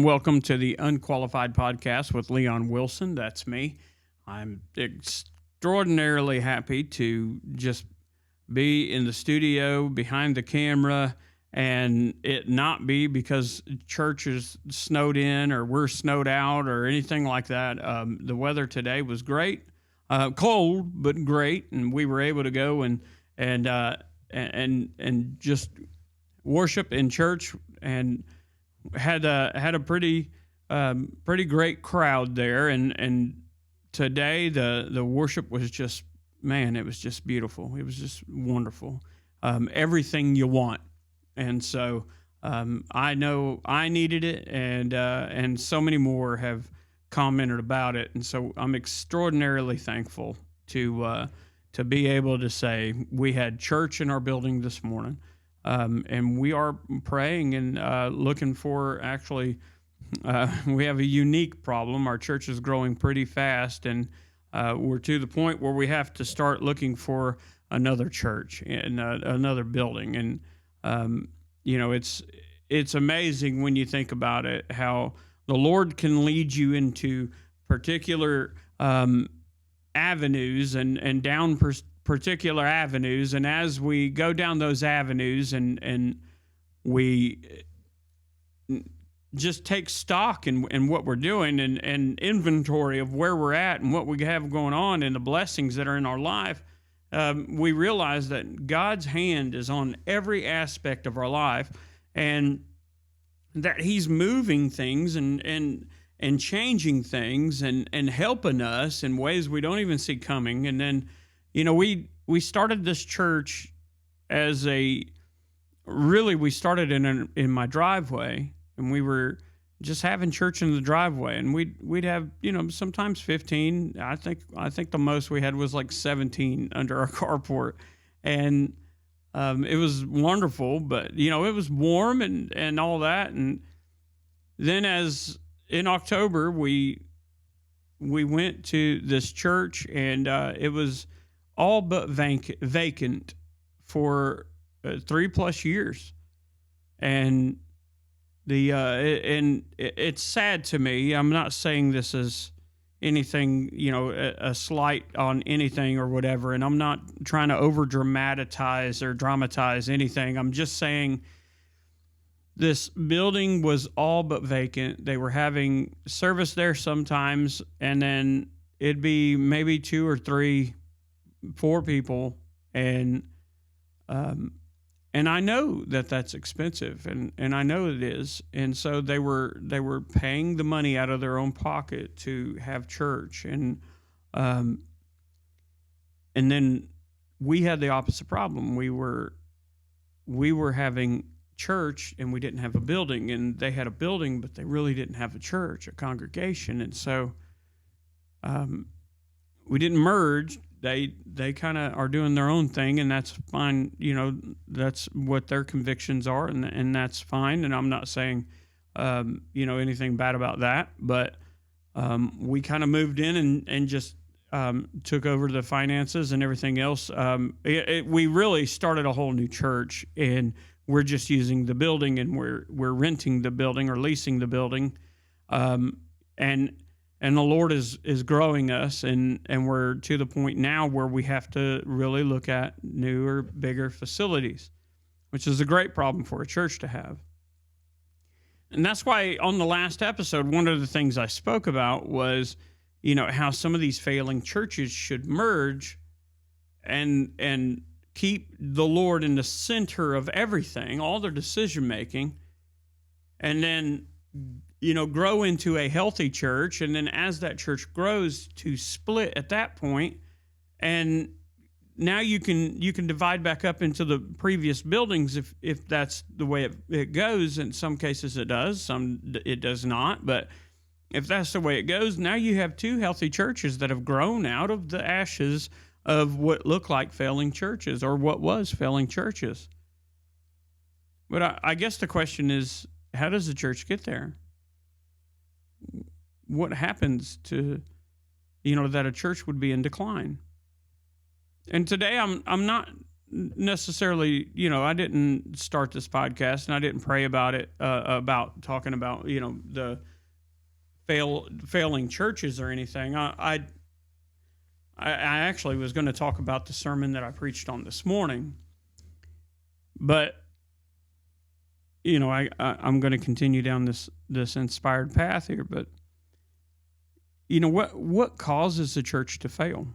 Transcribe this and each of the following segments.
and welcome to the Unqualified Podcast with Leon Wilson. That's me. I'm extraordinarily happy to just be in the studio behind the camera and it not be because church is snowed in or we're snowed out or anything like that. The weather today was great, cold but great, and we were able to go and just worship in church and had a pretty great crowd there, and today the worship was just, man, it was just beautiful. It was just wonderful. Everything you want, and so I know I needed it, and so many more have commented about it, and so I'm extraordinarily thankful to be able to say we had church in our building this morning. And we are praying and looking for, actually, we have a unique problem. Our church is growing pretty fast, and we're to the point where we have to start looking for another church and another building. And, it's amazing when you think about it, how the Lord can lead you into particular avenues and down particular avenues, and as we go down those avenues and we just take stock in what we're doing and inventory of where we're at and what we have going on and the blessings that are in our life, we realize that God's hand is on every aspect of our life, and that He's moving things and changing things and helping us in ways we don't even see coming. And then we started this church we started in my driveway, and we were just having church in the driveway, and we'd have, sometimes 15. I think the most we had was like 17 under our carport, and it was wonderful, but it was warm and all that. And then as in October, we went to this church, and it was all but vacant for 3+ years, and it's sad to me. I'm not saying this is anything, a slight on anything or whatever, and I'm not trying to over dramatize anything. I'm just saying this building was all but vacant. They were having service there sometimes, and then it'd be maybe 2 or 3, 4 people, and I know that that's expensive, and I know it is, and so they were paying the money out of their own pocket to have church, and then we had the opposite problem. We were having church, and we didn't have a building, and they had a building, but they really didn't have a church, a congregation, and so we didn't merge. They kind of are doing their own thing, and that's fine. That's what their convictions are, and that's fine. And I'm not saying, anything bad about that. But we kind of moved in and just took over the finances and everything else. We really started a whole new church, and we're just using the building, and we're renting the building or leasing the building, and the Lord is growing us, and we're to the point now where we have to really look at newer, bigger facilities, which is a great problem for a church to have. And that's why on the last episode, one of the things I spoke about was, how some of these failing churches should merge and keep the Lord in the center of everything, all their decision making, and then grow into a healthy church, and then as that church grows, to split at that point, and now you can divide back up into the previous buildings if that's the way it goes. In some cases it does, some it does not, but if that's the way it goes, now you have 2 healthy churches that have grown out of the ashes of what looked like failing churches, or what was failing churches. But I guess the question is, how does the church get there? What happens to, that a church would be in decline? And today I'm not necessarily, I didn't start this podcast and I didn't pray about it, about talking about, the failing churches or anything. I actually was going to talk about the sermon that I preached on this morning, but I'm going to continue down this inspired path here. But what causes the church to fail?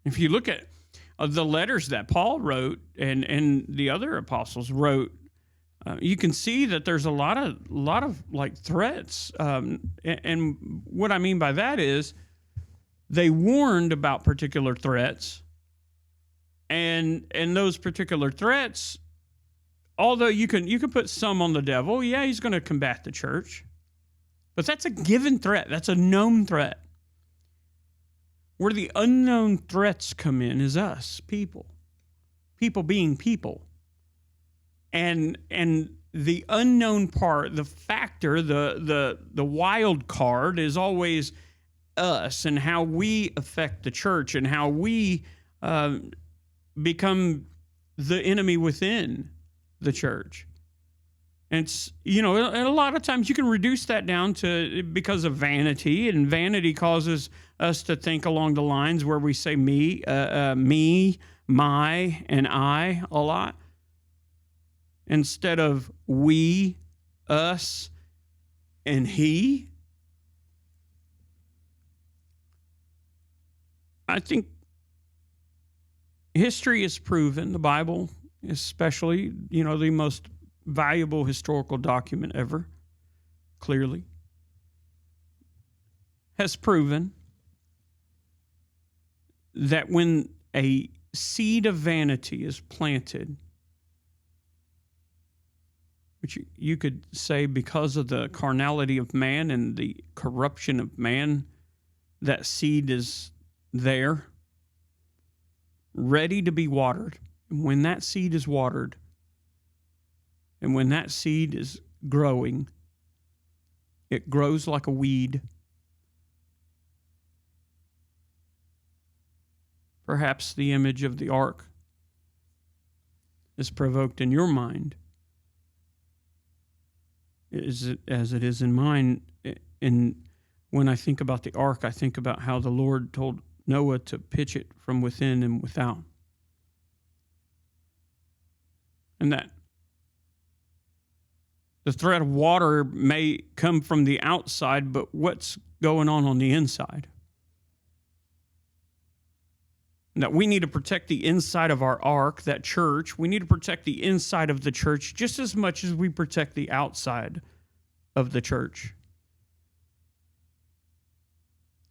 If you look at the letters that Paul wrote and the other apostles wrote, you can see that there's a lot of like threats. And what I mean by that is they warned about particular threats, and those particular threats, although you can put some on the devil, yeah, he's going to combat the church, but that's a given threat. That's a known threat. Where the unknown threats come in is us, people being people. And the unknown part, the factor, the wild card is always us and how we affect the church and how we become the enemy within the church. And it's, and a lot of times you can reduce that down to because of vanity, and vanity causes us to think along the lines where we say me, my, and I a lot, instead of we, us, and he. I think history has proven, the Bible especially, the most valuable historical document ever, clearly, has proven that when a seed of vanity is planted, which you could say because of the carnality of man and the corruption of man, that seed is there, ready to be watered. And when that seed is watered, and when that seed is growing, it grows like a weed. Perhaps the image of the ark is provoked in your mind, as it is in mine. And when I think about the ark, I think about how the Lord told Noah to pitch it from within and without. And that the threat of water may come from the outside, but what's going on the inside? And that we need to protect the inside of our ark, that church. We need to protect the inside of the church just as much as we protect the outside of the church.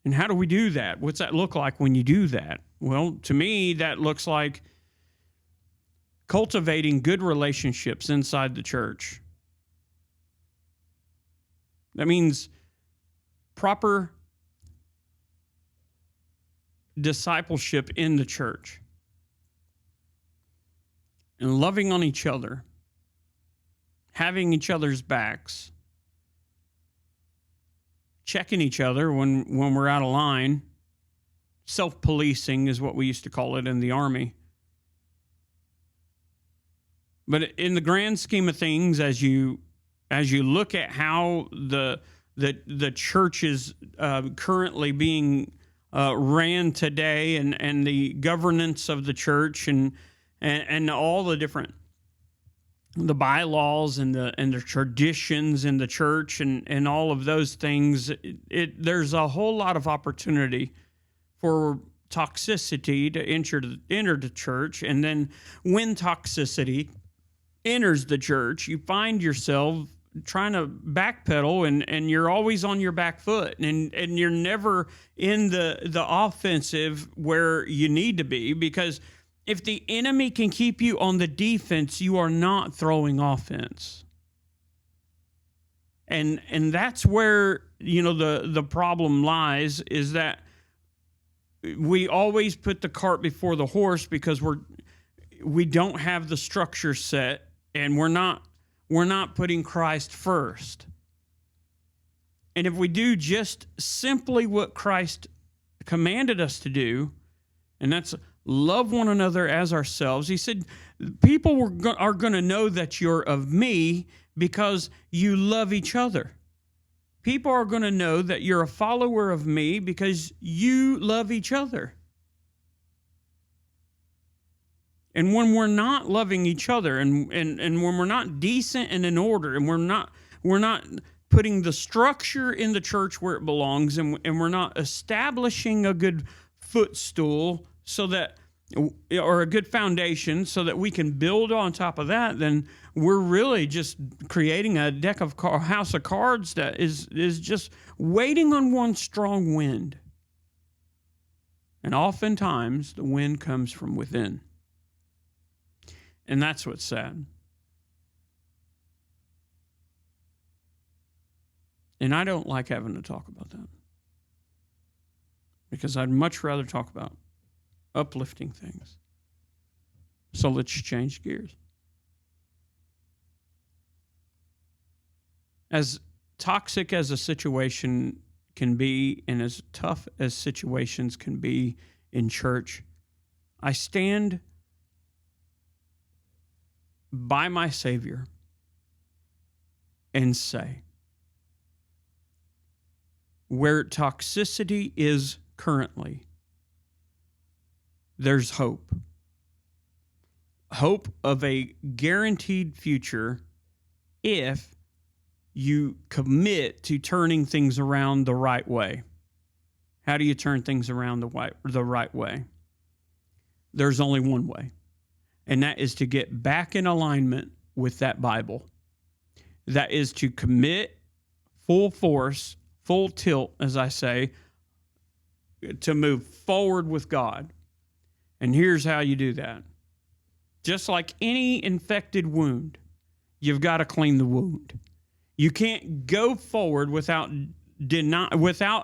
And how do we do that? What's that look like when you do that? Well, to me, that looks like cultivating good relationships inside the church. That means proper discipleship in the church and loving on each other, having each other's backs, checking each other when we're out of line. Self-policing is what we used to call it in the Army. But in the grand scheme of things, as you look at how the church is currently being ran today, and the governance of the church, and all the different the bylaws and the traditions in the church, and all of those things, there's a whole lot of opportunity for toxicity to enter the church. And then when toxicity enters the church, you find yourself trying to backpedal, and you're always on your back foot, and you're never in the offensive where you need to be, because if the enemy can keep you on the defense, you are not throwing offense. And that's where, the problem lies, is that we always put the cart before the horse because we don't have the structure set, and we're not putting Christ first. And if we do just simply what Christ commanded us to do, and that's love one another as ourselves. He said, people are going to know that you're of me because you love each other. People are going to know that you're a follower of me because you love each other. And when we're not loving each other and when we're not decent and in order and we're not putting the structure in the church where it belongs and we're not establishing a good footstool or a good foundation so that we can build on top of that, then we're really just creating a house of cards that is just waiting on one strong wind. And oftentimes the wind comes from within. And that's what's sad. And I don't like having to talk about that. Because I'd much rather talk about uplifting things. So let's change gears. As toxic as a situation can be and as tough as situations can be in church, I stand by my Savior and say, where toxicity is currently, there's hope. Hope of a guaranteed future if you commit to turning things around the right way. How do you turn things around the right way? There's only one way, and that is to get back in alignment with that Bible. That is to commit full force, full tilt, as I say, to move forward with God. And here's how you do that. Just like any infected wound, you've got to clean the wound. You can't go forward without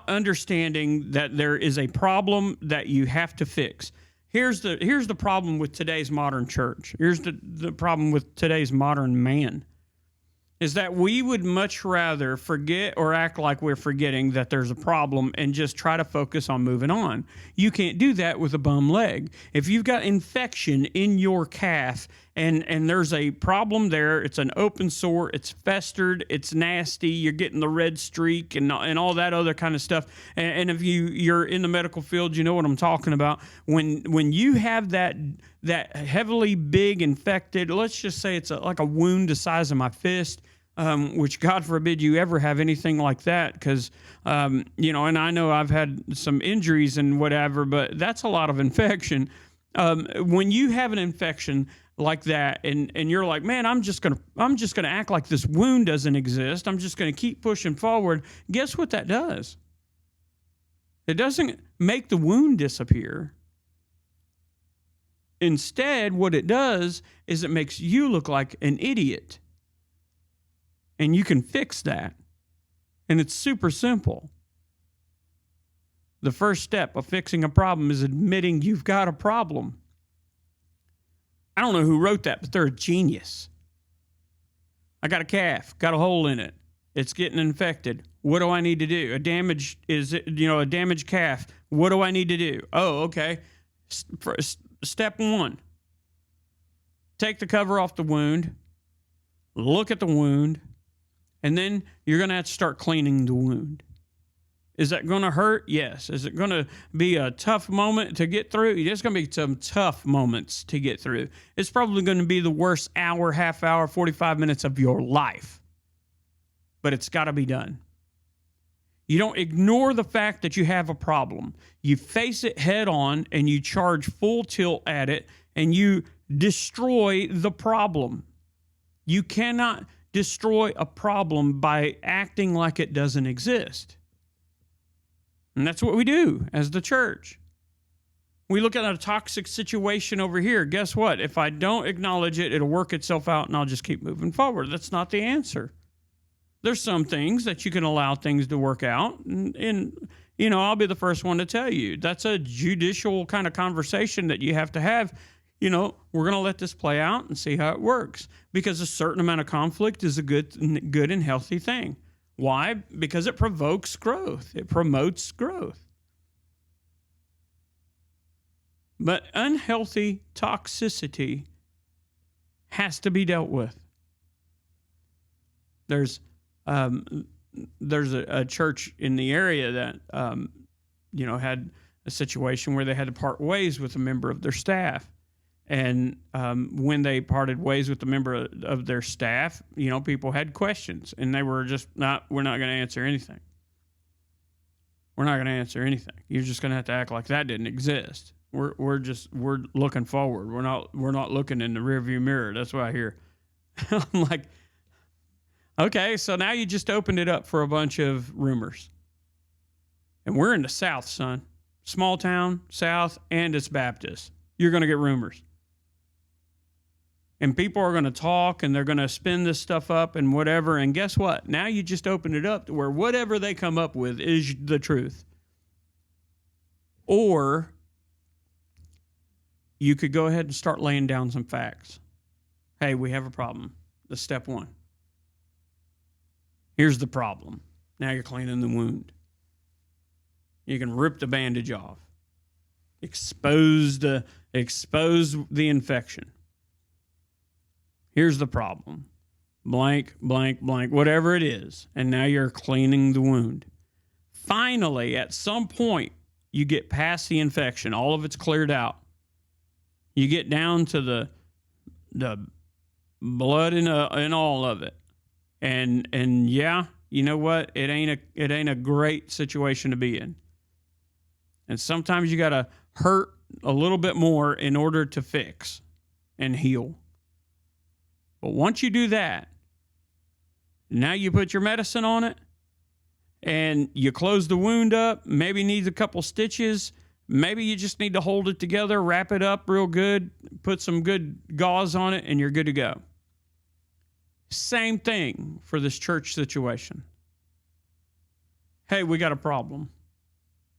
understanding that there is a problem that you have to fix. Here's the problem with today's modern church. Here's the problem with today's modern man. Is that we would much rather forget or act like we're forgetting that there's a problem and just try to focus on moving on. You can't do that with a bum leg. If you've got infection in your calf and there's a problem there, it's an open sore, it's festered, it's nasty, you're getting the red streak and all that other kind of stuff. And if you're in the medical field, you know what I'm talking about. When you have that heavily big infected, let's just say it's like a wound the size of my fist, which God forbid you ever have anything like that, because, and I know I've had some injuries and whatever, but that's a lot of infection. When you have an infection like that and you're like, man, I'm just gonna act like this wound doesn't exist. I'm just gonna keep pushing forward. Guess what that does? It doesn't make the wound disappear. Instead, what it does is it makes you look like an idiot. And you can fix that. And it's super simple. The first step of fixing a problem is admitting you've got a problem. I don't know who wrote that, but they're a genius. I got a calf, got a hole in it. It's getting infected. What do I need to do? A damaged calf. What do I need to do? Oh, okay. Step one, take the cover off the wound, look at the wound, and then you're going to have to start cleaning the wound. Is that going to hurt? Yes. Is it going to be a tough moment to get through? There's going to be some tough moments to get through. It's probably going to be the worst hour, half hour, 45 minutes of your life. But it's got to be done. You don't ignore the fact that you have a problem. You face it head on and you charge full tilt at it and you destroy the problem. You cannot destroy a problem by acting like it doesn't exist. And that's what we do as the church. We look at a toxic situation over here. Guess what? If I don't acknowledge it, it'll work itself out and I'll just keep moving forward. That's not the answer. There's some things that you can allow things to work out. And I'll be the first one to tell you. That's a judicial kind of conversation that you have to have. We're going to let this play out and see how it works. Because a certain amount of conflict is a good and healthy thing. Why? Because it provokes growth. It promotes growth. But unhealthy toxicity has to be dealt with. There's a church in the area that had a situation where they had to part ways with a member of their staff. And when they parted ways with a member of their staff, people had questions, and they were just we're not going to answer anything. We're not going to answer anything. You're just going to have to act like that didn't exist. We're looking forward. We're not looking in the rearview mirror. That's what I hear. I'm like, okay, so now you just opened it up for a bunch of rumors. And we're in the South, son. Small town, South, and it's Baptist. You're going to get rumors. And people are going to talk, and they're going to spin this stuff up and whatever. And guess what? Now you just open it up to where whatever they come up with is the truth. Or you could go ahead and start laying down some facts. Hey, we have a problem. That's step one. Here's the problem. Now you're cleaning the wound. You can rip the bandage off. Expose the infection. Here's the problem. Blank, blank, blank, whatever it is. And now you're cleaning the wound. Finally, at some point, you get past the infection. All of it's cleared out. You get down to the blood in all of it. And yeah, you know what? It ain't a great situation to be in. And sometimes you got to hurt a little bit more in order to fix and heal. But once you do that, now you put your medicine on it and you close the wound up. Maybe needs a couple stitches. Maybe you just need to hold it together, wrap it up real good, put some good gauze on it, and you're good to go. Same thing for this church situation. Hey, we got a problem.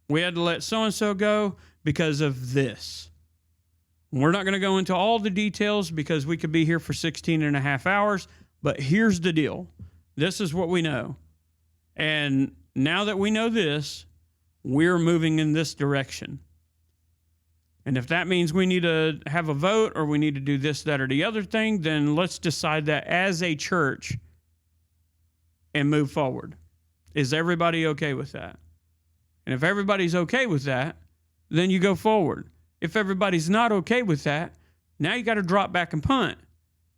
We had to let so-and-so go because of this. We're not going to go into all the details because we could be here for 16 and a half hours, but here's the deal. This is what we know. And now that we know this, we're moving in this direction. And if that means we need to have a vote or we need to do this, that, or the other thing, then let's decide that as a church and move forward. Is everybody okay with that? And if everybody's okay with that, then you go forward. If everybody's not okay with that, now you got to drop back and punt.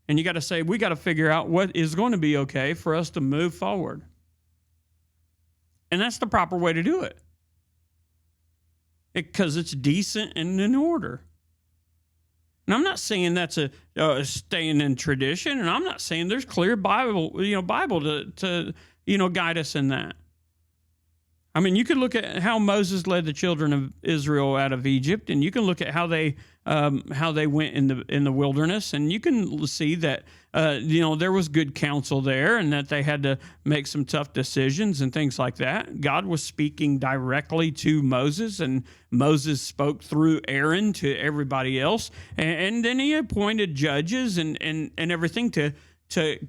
And you got to say, we got to figure out what is going to be okay for us to move forward. And that's the proper way to do it. Because it's decent and in order. And I'm not saying that's a staying in tradition, and I'm not saying there's clear Bible to guide us in that. I mean, you could look at how Moses led the children of Israel out of Egypt, and you can look at how they went in the wilderness, and you can see that there was good counsel there, and that they had to make some tough decisions and things like that. God was speaking directly to Moses, and Moses spoke through Aaron to everybody else, and then he appointed judges and everything to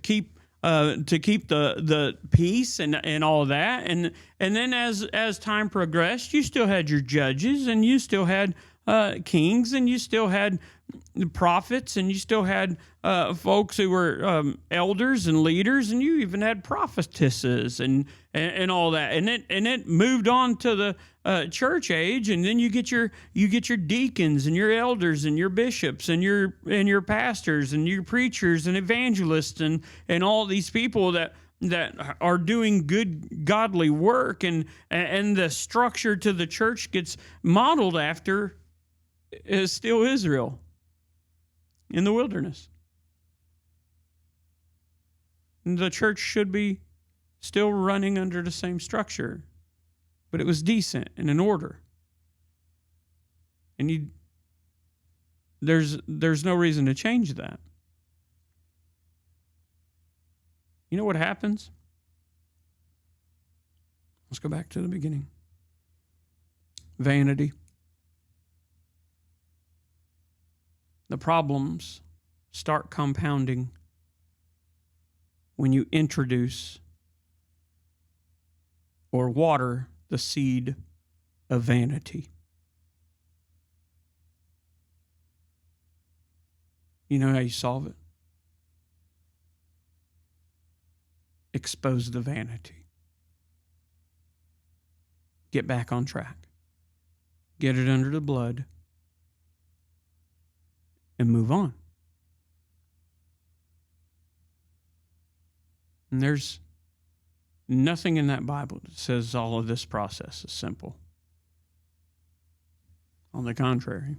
keep the peace and all that. And then as time progressed, you still had your judges, and you still had kings, and you still had prophets, and you still had folks who were elders and leaders, and you even had prophetesses and all that. And it moved on to the church age, and then you get your deacons and your elders and your bishops and your pastors and your preachers and evangelists and all these people that are doing good godly work, and the structure to the church gets modeled after is still Israel in the wilderness. And the church should be still running under the same structure, but it was decent and in order. And there's no reason to change that. You know what happens? Let's go back to the beginning. Vanity. The problems start compounding when you introduce or water the seed of vanity. You know how you solve it? Expose the vanity. Get back on track. Get it under the blood and move on. And there's nothing in that Bible that says all of this process is simple. On the contrary,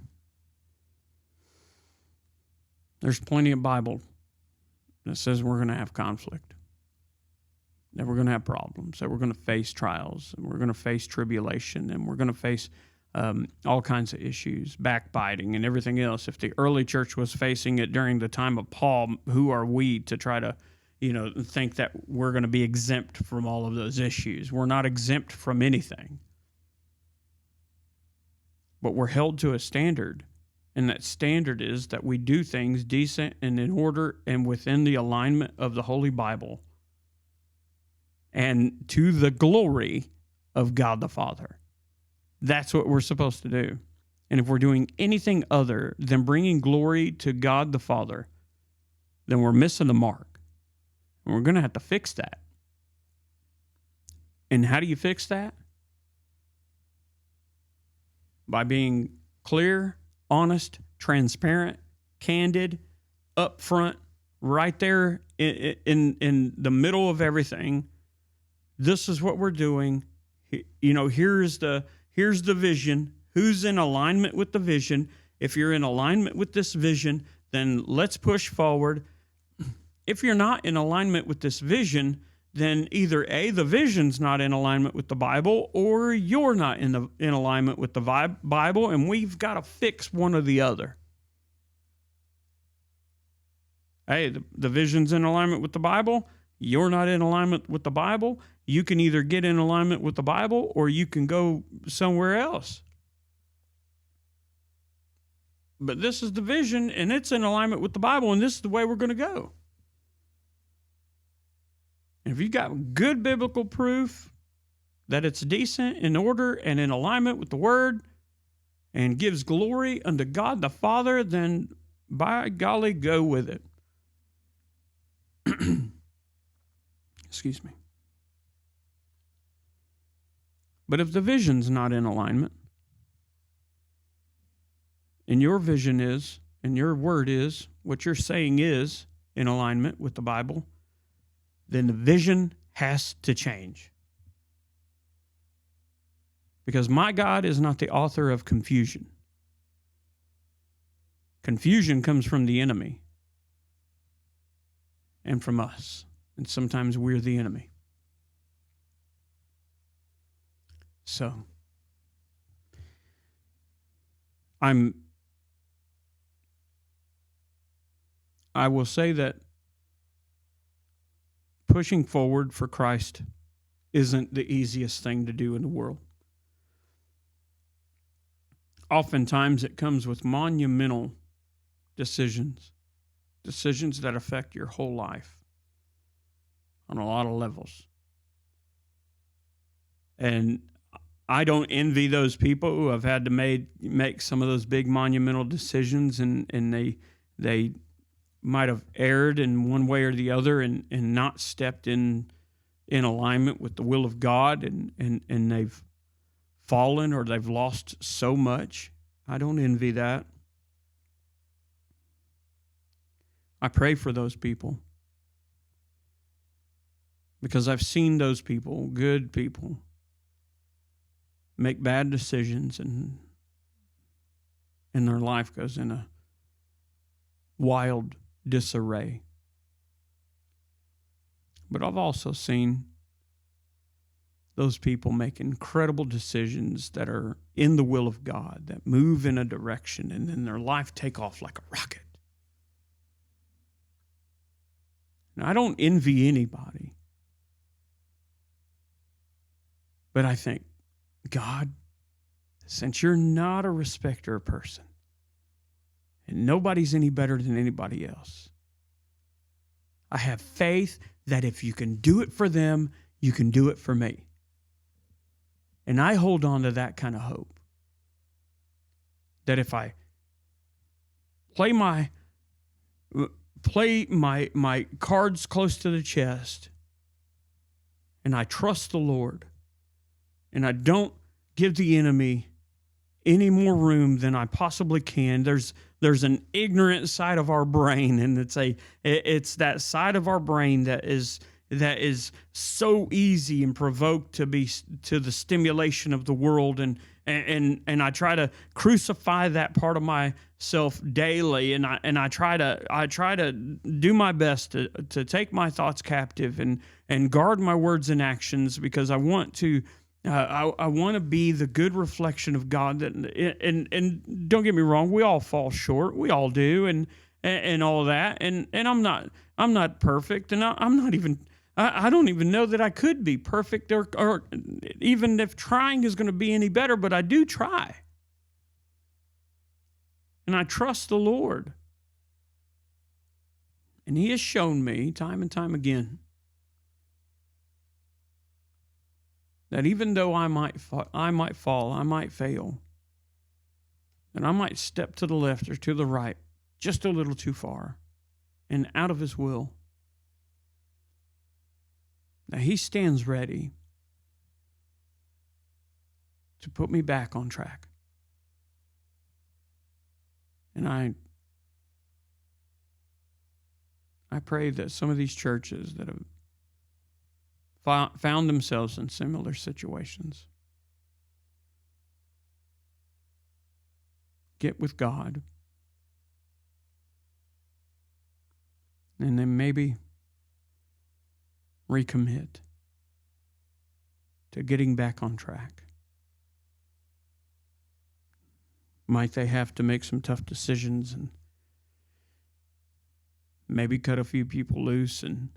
there's plenty of Bible that says we're going to have conflict, that we're going to have problems, that we're going to face trials, and we're going to face tribulation, and we're going to face all kinds of issues, backbiting and everything else. If the early church was facing it during the time of Paul, who are we to try to, think that we're going to be exempt from all of those issues? We're not exempt from anything. But we're held to a standard, and that standard is that we do things decent and in order and within the alignment of the Holy Bible and to the glory of God the Father. That's what we're supposed to do. And if we're doing anything other than bringing glory to God the Father, then we're missing the mark. And we're going to have to fix that. And how do you fix that? By being clear, honest, transparent, candid, upfront, right there in the middle of everything. This is what we're doing. Here's the vision. Who's in alignment with the vision? If you're in alignment with this vision, then let's push forward. If you're not in alignment with this vision, then either A, the vision's not in alignment with the Bible, or you're not in alignment with the Bible, and we've got to fix one or the other. Hey, the vision's in alignment with the Bible. You're not in alignment with the Bible. You can either get in alignment with the Bible, or you can go somewhere else. But this is the vision, and it's in alignment with the Bible, and this is the way we're going to go. And if you've got good biblical proof that it's decent, in order, and in alignment with the Word, and gives glory unto God the Father, then by golly, go with it. Excuse me. But if the vision's not in alignment, and your vision is, and your word is, what you're saying is in alignment with the Bible, then the vision has to change. Because my God is not the author of confusion. Confusion comes from the enemy and from us. And sometimes we're the enemy. So, I will say that pushing forward for Christ isn't the easiest thing to do in the world. Oftentimes it comes with monumental decisions that affect your whole life on a lot of levels. And I don't envy those people who have had to make some of those big monumental decisions, and they might have erred in one way or the other and not stepped in alignment with the will of God, and they've fallen or they've lost so much. I don't envy that. I pray for those people because I've seen those people, good people, make bad decisions, and their life goes in a wild disarray. But I've also seen those people make incredible decisions that are in the will of God, that move in a direction, and then their life take off like a rocket. Now, I don't envy anybody, but I think, God, since you're not a respecter of person, and nobody's any better than anybody else, I have faith that if you can do it for them, you can do it for me. And I hold on to that kind of hope. That if I play my play my cards close to the chest, and I trust the Lord, and I don't give the enemy any more room than I possibly can. There's an ignorant side of our brain, and it's that side of our brain that is so easy and provoked to the stimulation of the world, and I try to crucify that part of myself daily, and I try to do my best to take my thoughts captive and guard my words and actions, because I want to be the good reflection of God. And don't get me wrong, we all fall short, we all do, and all that, and I'm not perfect, and I'm not even. I don't even know that I could be perfect or even if trying is going to be any better, but I do try. And I trust the Lord. And He has shown me time and time again that even though I might fall, I might fail, that I might step to the left or to the right just a little too far and out of His will. Now, He stands ready to put me back on track. And I pray that some of these churches that have found themselves in similar situations get with God, and then maybe recommit to getting back on track. Might they have to make some tough decisions and maybe cut a few people loose and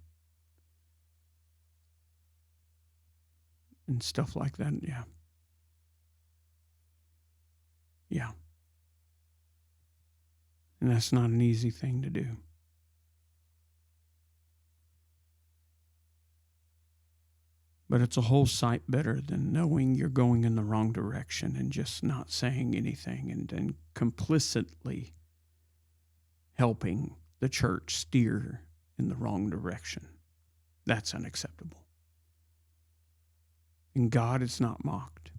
stuff like that? Yeah. Yeah. And that's not an easy thing to do. But it's a whole sight better than knowing you're going in the wrong direction and just not saying anything and then complicitly helping the church steer in the wrong direction. That's unacceptable. And God is not mocked.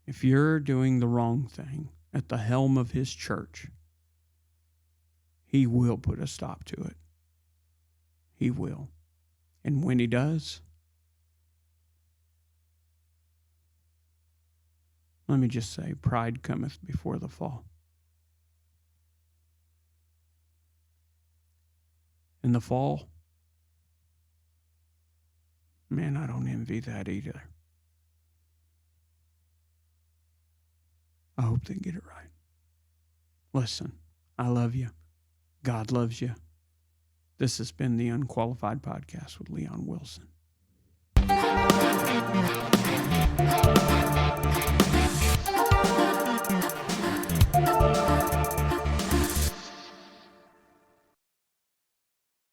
If you're doing the wrong thing at the helm of His church, He will put a stop to it. He will. And when He does, let me just say, pride cometh before the fall. And the fall, man, I don't envy that either. I hope they get it right. Listen, I love you. God loves you. This has been the Unqualified Podcast with Leon Wilson.